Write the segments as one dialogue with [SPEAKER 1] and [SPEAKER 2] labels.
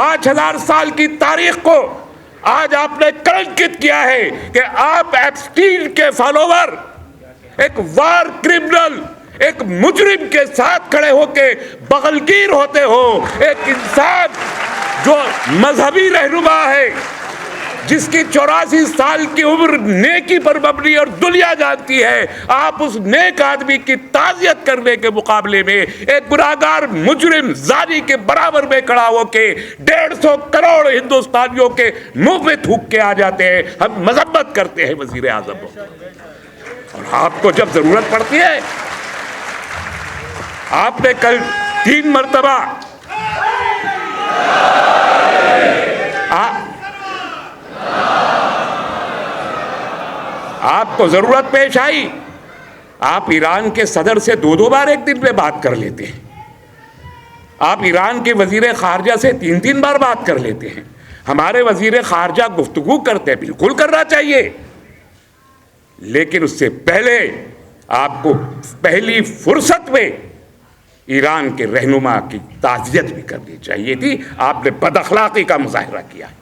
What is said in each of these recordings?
[SPEAKER 1] 5000 سال کی تاریخ کو آج آپ نے کلنکت کیا ہے کہ آپ ایپسٹین کے فالوور، ایک وار کرمنل، ایک مجرم کے ساتھ کھڑے ہو کے بغلگیر ہوتے ہو. ایک انسان جو مذہبی رہنما ہے، جس کی 84 سال کی عمر نیکی پر مبنی اور دنیا جانتی ہے، آپ اس نیک آدمی کی تعزیت کرنے کے مقابلے میں ایک گناہگار مجرم زانی کے برابر میں کھڑا ہو کے 150 کروڑ ہندوستانیوں کے منہ میں تھوک کے آ جاتے ہیں. ہم مذمت کرتے ہیں وزیر اعظم کو، اور آپ کو جب ضرورت پڑتی ہے، آپ نے کل 3 مرتبہ آپ کو ضرورت پیش آئی، آپ ایران کے صدر سے 2 بار ایک دن میں بات کر لیتے ہیں. آپ ایران کے وزیر خارجہ سے 3 بار بات کر لیتے ہیں. ہمارے وزیر خارجہ گفتگو کرتے ہیں، بالکل کرنا چاہیے، لیکن اس سے پہلے آپ کو پہلی فرصت میں ایران کے رہنما کی تعزیت بھی کرنی چاہیے تھی. آپ نے بد اخلاقی کا مظاہرہ کیا ہے،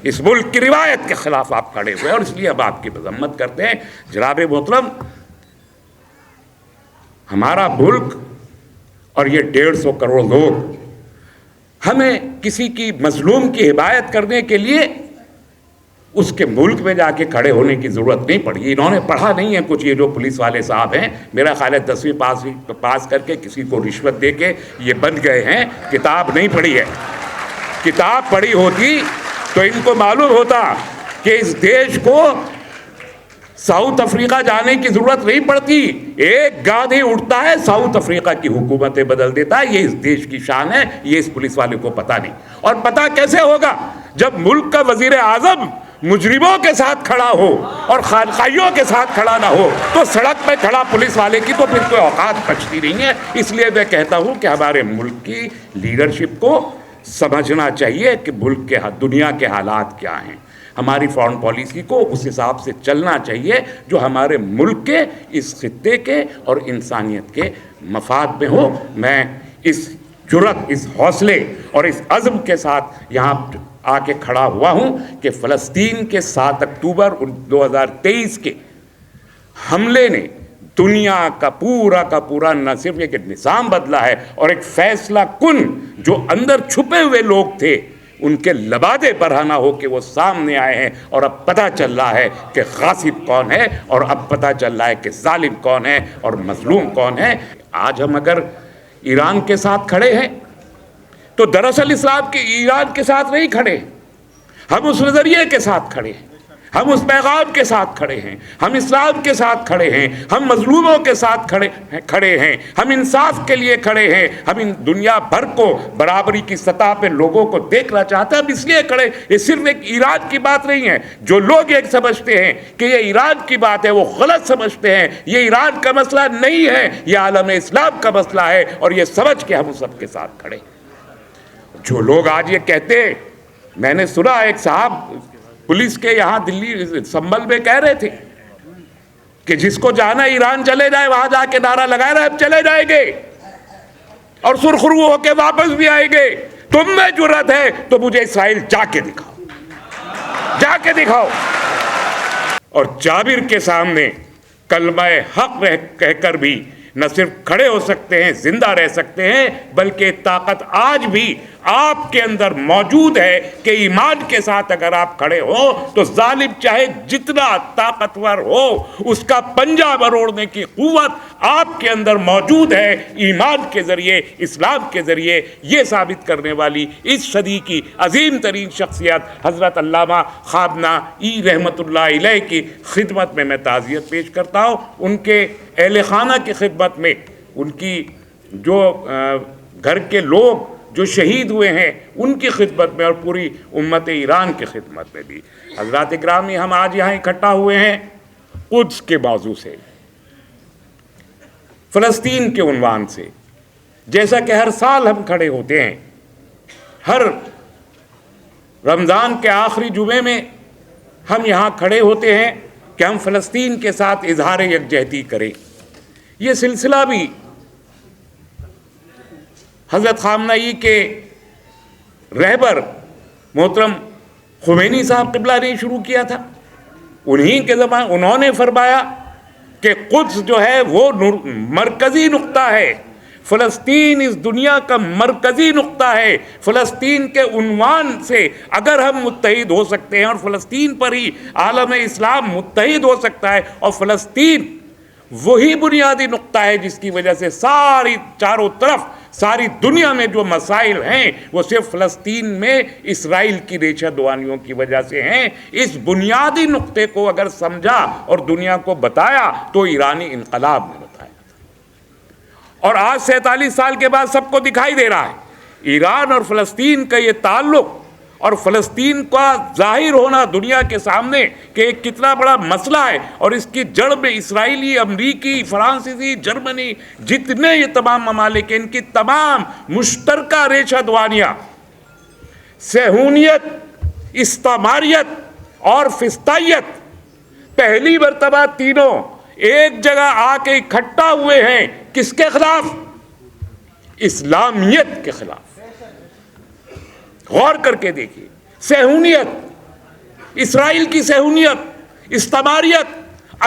[SPEAKER 1] اس ملک کی روایت کے خلاف آپ کھڑے ہوئے، اور اس لیے اب آپ کی مذمت کرتے ہیں. جناب محترم، ہمارا ملک اور یہ 150 کروڑ لوگ، ہمیں کسی کی مظلوم کی حمایت کرنے کے لیے اس کے ملک میں جا کے کھڑے ہونے کی ضرورت نہیں پڑی. انہوں نے پڑھا نہیں ہے کچھ. یہ جو پولیس والے صاحب ہیں، میرا خیال ہے 10ویں پاس کر کے کسی کو رشوت دے کے یہ بن گئے ہیں. کتاب نہیں پڑھی ہے. کتاب پڑھی ہوتی تو ان کو معلوم ہوتا کہ اس دیش کو ساؤتھ افریقہ جانے کی ضرورت نہیں پڑتی. ایک گاندھی اٹھتا ہے، ساؤتھ افریقہ کی حکومتیں بدل دیتا ہے. یہ اس دیش کی شان ہے. یہ اس پولیس والے کو پتہ نہیں. اور پتہ کیسے ہوگا جب ملک کا وزیر اعظم مجرموں کے ساتھ کھڑا ہو اور خانقاہیوں کے ساتھ کھڑا نہ ہو، تو سڑک پہ کھڑا پولیس والے کی تو پھر کوئی اوقات بچتی نہیں ہے. اس لیے میں کہتا ہوں کہ ہمارے ملک کی لیڈرشپ کو سمجھنا چاہیے کہ ملک کے دنیا کے حالات کیا ہیں. ہماری فارن پالیسی کو اس حساب سے چلنا چاہیے جو ہمارے ملک کے، اس خطے کے اور انسانیت کے مفاد میں ہو. میں اس جرأت، اس حوصلے اور اس عزم کے ساتھ یہاں آ کے کھڑا ہوا ہوں کہ فلسطین کے 7 اکتوبر 2023 کے حملے نے دنیا کا پورا نہ صرف ایک نظام بدلا ہے، اور ایک فیصلہ کن جو اندر چھپے ہوئے لوگ تھے ان کے لبادے برہنہ ہو کے وہ سامنے آئے ہیں. اور اب پتہ چل رہا ہے کہ غاصب کون ہے، اور اب پتہ چل رہا ہے کہ ظالم کون ہے اور مظلوم کون ہے. آج ہم اگر ایران کے ساتھ کھڑے ہیں تو دراصل اسلام کے ایران کے ساتھ نہیں کھڑے، ہم اس نظریے کے ساتھ کھڑے ہیں، ہم اس پیغام کے ساتھ کھڑے ہیں، ہم اسلام کے ساتھ کھڑے ہیں، ہم مظلوموں کے ساتھ کھڑے ہیں، ہم انصاف کے لیے کھڑے ہیں. ہم ان دنیا بھر کو برابری کی سطح پہ لوگوں کو دیکھنا چاہتے ہیں. ہم اس لیے کھڑے. یہ صرف ایک ایران کی بات نہیں ہے. جو لوگ ایک سمجھتے ہیں کہ یہ ایران کی بات ہے، وہ غلط سمجھتے ہیں. یہ ایران کا مسئلہ نہیں ہے، یہ عالم اسلام کا مسئلہ ہے، اور یہ سمجھ کے ہم سب کے ساتھ کھڑے. جو لوگ آج یہ کہتے ہیں، میں نے سنا ایک صاحب پولیس کے یہاں دلی سنبل میں کہہ رہے تھے کہ جس کو جانا ایران چلے جائے، وہاں جا کے نعرہ لگائے رہے، اب چلے جائیں گے اور سرخرو ہو کے واپس بھی آئیں گے. تم میں جرأت ہے تو مجھے اسرائیل جا کے دکھاؤ. اور جابر کے سامنے کلمہ حق کہہ کر بھی نہ صرف کھڑے ہو سکتے ہیں، زندہ رہ سکتے ہیں، بلکہ طاقت آج بھی آپ کے اندر موجود ہے کہ ایمان کے ساتھ اگر آپ کھڑے ہو تو ظالم چاہے جتنا طاقتور ہو، اس کا پنجہ مروڑنے کی قوت آپ کے اندر موجود ہے. ایمان کے ذریعے، اسلام کے ذریعے یہ ثابت کرنے والی اس صدی کی عظیم ترین شخصیت حضرت علامہ خامنہ ای رحمۃ اللہ علیہ کی خدمت میں تعزیت پیش کرتا ہوں. ان کے اہل خانہ کی خدمت میں، ان کی جو گھر کے لوگ جو شہید ہوئے ہیں ان کی خدمت میں، اور پوری امت ایران کی خدمت میں بھی. حضرات اکرامی، ہم آج یہاں اکٹھا ہوئے ہیں قدس کے موضوع سے، فلسطین کے عنوان سے. جیسا کہ ہر سال ہم کھڑے ہوتے ہیں، ہر رمضان کے آخری جمعے میں ہم یہاں کھڑے ہوتے ہیں کہ ہم فلسطین کے ساتھ اظہار یکجہتی کریں. یہ سلسلہ بھی حضرت خامنہ ای کے رہبر محترم خمینی صاحب قبلہ نے شروع کیا تھا. انہی کے زمان انہوں نے فرمایا کہ قدس جو ہے وہ مرکزی نقطہ ہے، فلسطین اس دنیا کا مرکزی نقطہ ہے. فلسطین کے عنوان سے اگر ہم متحد ہو سکتے ہیں، اور فلسطین پر ہی عالم اسلام متحد ہو سکتا ہے، اور فلسطین وہی بنیادی نقطہ ہے جس کی وجہ سے ساری چاروں طرف ساری دنیا میں جو مسائل ہیں وہ صرف فلسطین میں اسرائیل کی ریشہ دوانیوں کی وجہ سے ہیں. اس بنیادی نقطے کو اگر سمجھا اور دنیا کو بتایا تو ایرانی انقلاب نے بتایا. اور آج 47 سال کے بعد سب کو دکھائی دے رہا ہے ایران اور فلسطین کا یہ تعلق اور فلسطین کا ظاہر ہونا دنیا کے سامنے کہ ایک کتنا بڑا مسئلہ ہے، اور اس کی جڑ میں اسرائیلی، امریکی، فرانسیسی، جرمنی، جتنے یہ تمام ممالک ہیں، ان کی تمام مشترکہ ریشہ دوانیاں صہیونیت، استعماریت اور فسطائیت پہلی مرتبہ تینوں ایک جگہ آ کے اکٹھا ہوئے ہیں. کس کے خلاف؟ اسلامیت کے خلاف. غور کر کے دیکھیے، صہیونیت، اسرائیل کی صہیونیت، استعماریت،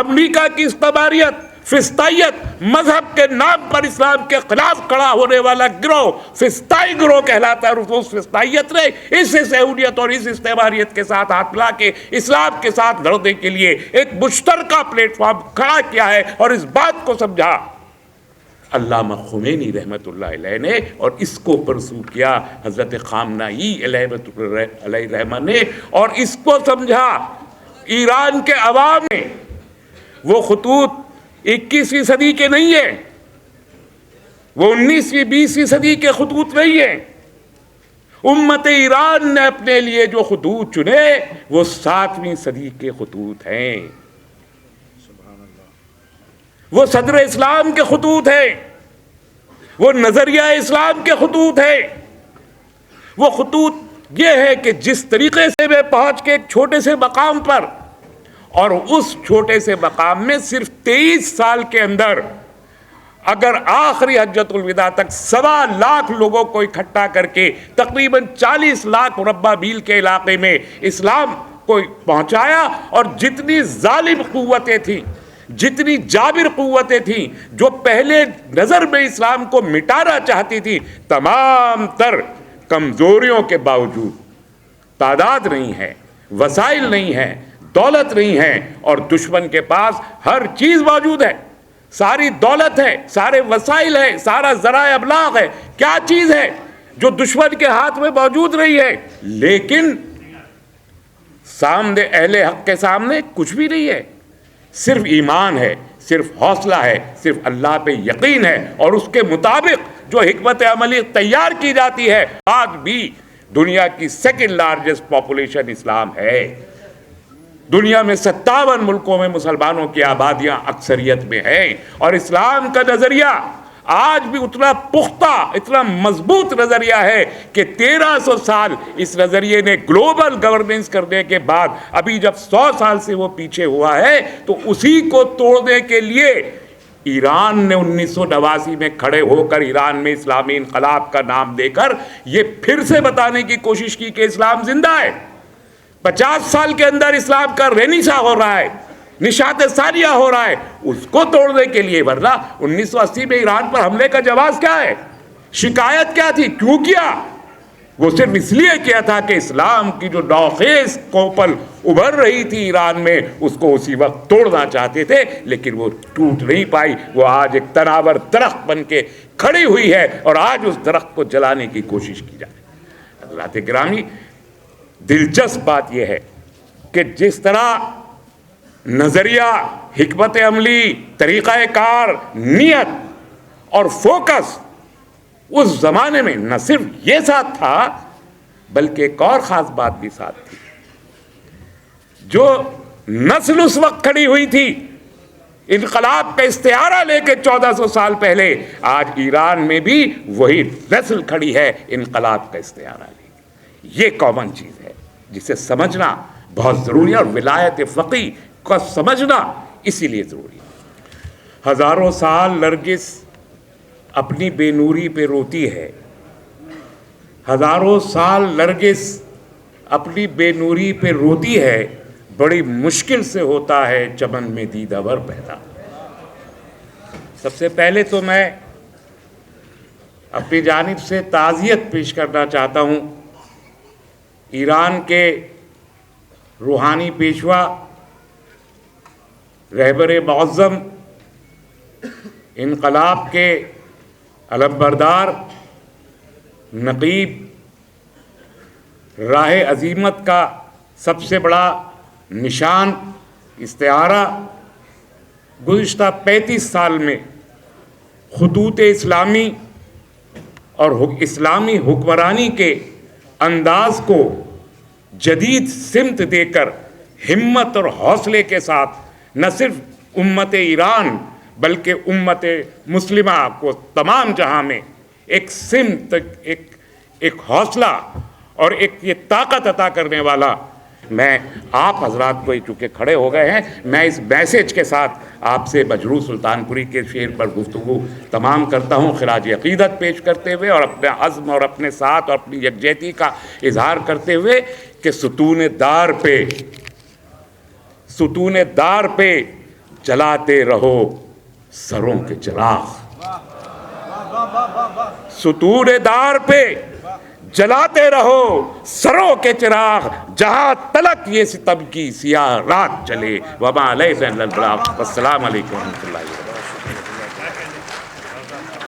[SPEAKER 1] امریکہ کی استعماریت، فسطائیت، مذہب کے نام پر اسلام کے خلاف کھڑا ہونے والا گروہ فسطائی گروہ کہلاتا ہے. اور اس فسطائیت نے اس صہیونیت اور اس استعماریت کے ساتھ ہاتھ ملا کے اسلام کے ساتھ لڑنے کے لیے ایک مشترکہ پلیٹ فارم کھڑا کیا ہے، اور اس بات کو سمجھا علامہ خمینی رحمۃ اللہ علیہ نے، اور اس کو پرسو کیا حضرت خامنہئی علیہ رحمہ نے، اور اس کو سمجھا ایران کے عوام نے. وہ خطوط 21ویں صدی کے نہیں ہیں، وہ 19ویں 20ویں صدی کے خطوط نہیں ہیں. امت ایران نے اپنے لیے جو خطوط چنے وہ 7ویں صدی کے خطوط ہیں. وہ صدر اسلام کے خطوط ہیں، وہ نظریہ اسلام کے خطوط ہیں. وہ خطوط یہ ہے کہ جس طریقے سے میں پہنچ کے ایک چھوٹے سے مقام پر، اور اس چھوٹے سے مقام میں صرف 23 سال کے اندر اگر آخری حجۃ الوداع تک 1.25 لاکھ لوگوں کو اکٹھا کر کے تقریباً 40 لاکھ مربع میل کے علاقے میں اسلام کو پہنچایا، اور جتنی ظالم قوتیں تھیں، جتنی جابر قوتیں تھیں جو پہلے نظر میں اسلام کو مٹانا چاہتی تھی، تمام تر کمزوریوں کے باوجود، تعداد نہیں ہے، وسائل نہیں ہے، دولت نہیں ہے، اور دشمن کے پاس ہر چیز موجود ہے. ساری دولت ہے، سارے وسائل ہے، سارا ذرائع ابلاغ ہے. کیا چیز ہے جو دشمن کے ہاتھ میں موجود نہیں ہے؟ لیکن سامنے اہل حق کے سامنے کچھ بھی نہیں ہے. صرف ایمان ہے، صرف حوصلہ ہے، صرف اللہ پہ یقین ہے، اور اس کے مطابق جو حکمت عملی تیار کی جاتی ہے. آج بھی دنیا کی 2nd لارجسٹ پاپولیشن اسلام ہے. دنیا میں 57 ملکوں میں مسلمانوں کی آبادیاں اکثریت میں ہیں، اور اسلام کا نظریہ آج بھی اتنا پختہ، اتنا مضبوط نظریہ ہے کہ 1300 سال اس نظریے نے گلوبل گورننس کرنے کے بعد ابھی جب 100 سال سے وہ پیچھے ہوا ہے، تو اسی کو توڑنے کے لیے ایران نے 1989 میں کھڑے ہو کر ایران میں اسلامی انقلاب کا نام دے کر یہ پھر سے بتانے کی کوشش کی کہ اسلام زندہ ہے. 50 سال کے اندر اسلام کا رینیسا ہو رہا ہے، نشاط ثانیہ ہو رہا ہے، اس کو توڑنے کے لیے. ورنہ 1980 میں ایران پر حملے کا جواز کیا ہے؟ شکایت کیا تھی؟ کیوں کیا؟ وہ صرف اس لیے کیا تھا کہ اسلام کی جو نوخیز کوپل ابھر رہی تھی ایران میں، اس کو اسی وقت توڑنا چاہتے تھے، لیکن وہ ٹوٹ نہیں پائی. وہ آج ایک تناور درخت بن کے کھڑی ہوئی ہے، اور آج اس درخت کو جلانے کی کوشش کی جائے. حضرات گرامی، دلچسپ بات یہ ہے کہ جس طرح نظریہ، حکمت عملی، طریقہ کار، نیت اور فوکس اس زمانے میں نہ صرف یہ ساتھ تھا بلکہ ایک اور خاص بات بھی ساتھ تھی. جو نسل اس وقت کھڑی ہوئی تھی انقلاب کا استعارہ لے کے 1400 سال پہلے، آج ایران میں بھی وہی نسل کھڑی ہے انقلاب کا استعارہ لے کے. یہ کامن چیز ہے جسے سمجھنا بہت ضروری ہے، اور ولایت فقیہ کا سمجھنا اسی لیے ضروری ہے. ہزاروں سال نرگس اپنی بے نوری پہ روتی ہے، ہزاروں سال نرگس اپنی بے نوری پہ روتی ہے، بڑی مشکل سے ہوتا ہے چمن میں دیدہ ور پیدا۔ سب سے پہلے تو میں اپنی جانب سے تعزیت پیش کرنا چاہتا ہوں ایران کے روحانی پیشوا، رہبر معظم، انقلاب کے علمبردار، نقیب، راہ عزیمت کا سب سے بڑا نشان، استعارہ، گزشتہ 35 سال میں خطوط اسلامی اور اسلامی حکمرانی کے انداز کو جدید سمت دے کر ہمت اور حوصلے کے ساتھ نہ صرف امت ایران بلکہ امت مسلمہ کو تمام جہاں میں ایک سمت، ایک حوصلہ اور ایک یہ طاقت عطا کرنے والا، میں آپ حضرات کو چونکہ کھڑے ہو گئے ہیں، میں اس میسیج کے ساتھ آپ سے مجروح سلطان پوری کے شعر پر گفتگو تمام کرتا ہوں، خراج عقیدت پیش کرتے ہوئے اور اپنے عزم اور اپنے ساتھ اور اپنی یکجہتی کا اظہار کرتے ہوئے کہ ستون دار پہ جلاتے رہو سروں کے چراغ، ستون دار پہ جلاتے رہو سروں کے چراغ، جہاں تلک یہ ستم کی سیاہ رات چلے، وما علینا الا البلاغ۔ والسلام علیکم ورحمۃ اللہ وبرکاتہ۔